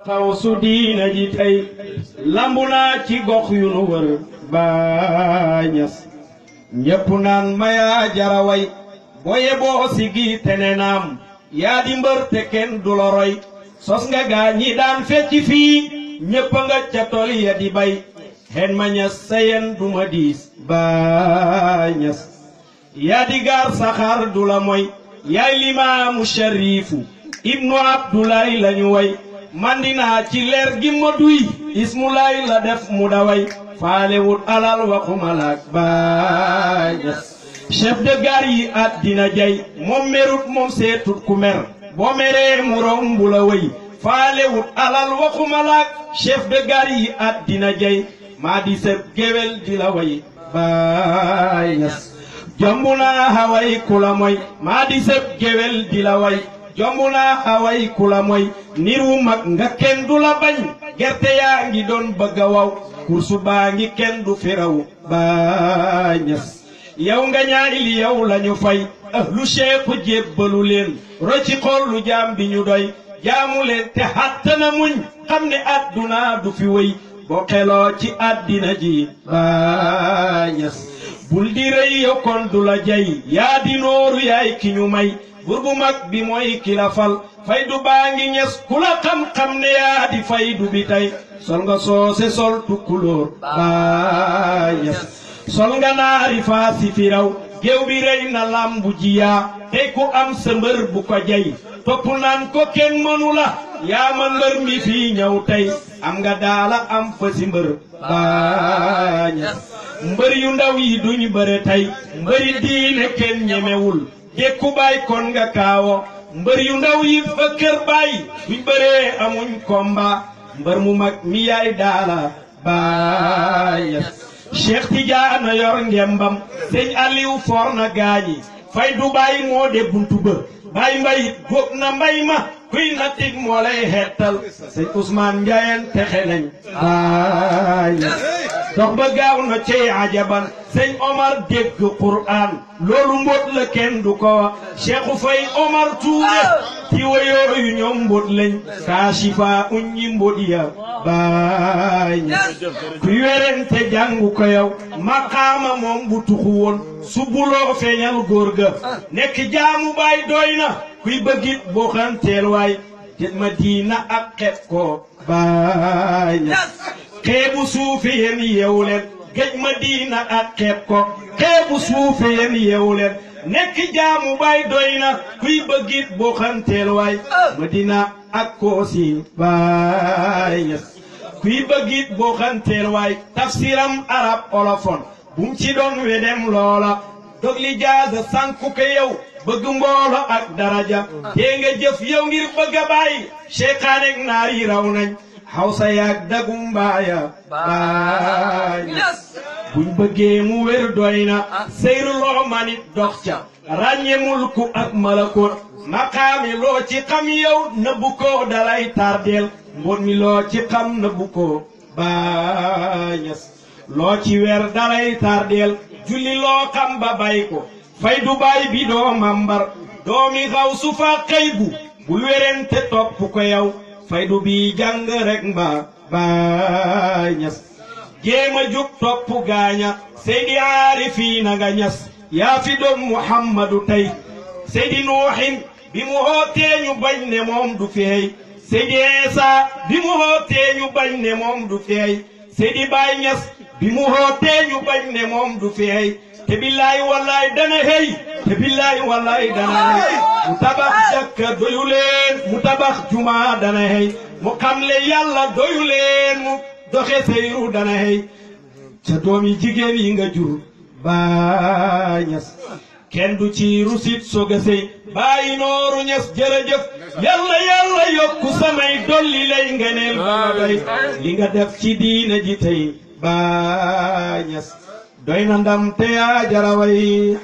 xawsu diina ji tey lambu naa ci gox yu nu wër Baay Ñas ñépp naan maya jaraway boye boo sigi tene naam yaa di mbër te kenn du la roy sos nga gaa ñi daan fecci fii ñépp nga ca tol ya di bay hen ma Ñas sayen du ma diis Baay Ñas yaa di gaar saxaar du la moy yaay limaamu shariifu ibnu abdulaay lañu way mandina ci leer gi ma duy ismulaay la def mu daway faale wut alal waxuma laak Baay Ñas chef de gare yi àddina jay moom merut moom seetut ku mer boo meree mu romb la way faale wut alal waxuma laak chef de gare yi àddina jay maa di sëb géwél di la way Baay Ñas jombu naa haway ku la moy maa di sëb géwél di la way jombu naa haway ku la moy niru mag nga kenn du la bañ gerte yaa ngi doon bëgg a waw kursu baa ngi kenn du firaw Baay Ñas yow nga ñaaril yow lañu fay ahlu cheikhu jébbalu leen rocci xool lu jaam bi ñu doy jaamu leen te xattana muñ xam ne adduna du fi wéy boo xeloo ci addina ji Baay Ñas bul di rëy yow kon du la jay yaa di nooru yaay ki ñu may bur bu mag bi mooy ki la fal faydu baa ngi Ñas ku la xam-xam ne yaa di faydu bi tey sol nga soose sol tukkulóor Baay Ñas sol nga naari faasi firaw géew bi rëy na lambu jiyaa tey ku am sa mbër bu ko jay topp naan ko kenn mënu la yaa ma mbër mi fii ñëw tey am nga daala am fa si mbër Baay Ñas mbër yu ndaw yi duñ bëre tey mbëri diine kenn ñemewul dékku baay kon nga kaawo mbër yu ndaw yi fa kër baay buñ bëree amuñ komba mbër mu mag mi yaay daala Baay Ñas Cheikh Tidiane yor ngembam sëñ Aliou for na gaañi fay du baay moo de buntu ba baay mbayit góob na mbay ma kuy na tig moo lay xettal sëñ Ousmane Ndiayeen texe nañ Baay Ñas dox ba gaaw na cey ajaban sëñ Omar dégg Qur'an loolu mbóot la kenn du ko wax Cheikhu Fay Omar Tuure ci wayooyu ñoom mbóot lañ kaashifa uññi mbóot ya Baay Ñas kuy werente jàngu ko yow maqaama moom bu tuxu woon subuloo feeñal góor ga nekk jaamu baay doy na kuy bëggit boo xanteel waay jët ma diina ak xet ko Baay Ñas xeebu suufe yéen yeewu leen géej ma diina ak xeeb ko xeebu suufe yéen yeewu leen nekk jaamu baay doy na kuy bëggit boo xanteel waay ma diina ak koosi Baay Ñas kuy bëggit boo xanteel waay tafsiram arab olofon bum ci doon wedem loola dog li jaaza sànku ko yow bëgg mboolo ak daraja tee nga jëf yow ngir bëgg a bàyyi cheikaanek naar yi raw nañ Hawsa yaag dagum baaya Baay Ñas buñ bëggee mu wér doy na seyru loo manit dox ca ràññe mulku ak malakut maqaami loo ci xam yow nëbbu ko dalay tardeel mbon mi loo ci xam nëbbu ko Baay Ñas loo ci weer dalay tardeel julli loo xam ba bay ko faydu baay bi doo mambar doomi xaw su fa xëybu bul werente topp ko yow faydu bi jàng rek mbaa Baay Ñas jéema jug topp gaaña seydi aarifiina nga Ñas yaa fi doon muhammadu tey seydi nuuxin bi mu hootee ñu bañ ne moom du feey seydi eesa bi mu hootee ñu bañ ne moom du feey seydi Baay Ñas bi mu hootee ñu bañ ne moom du feey te billaay wallaay dana hey te billaay wallaay dana hey mu tabax jàkka doyu leen mu tabax jumaa dana hey mu xamle yàlla doyu leen mu doxe seyru dana hey ca doomi jigéen yi nga jur Baay Ñas kenn du ci rusit soga sey Baay Nooru Ñas jërëjëf yàlla yàlla yokku samay dolli lay ngeneel ba doy li nga def ci diina ji tey Baay Ñas doy na ndam te yaa jaraway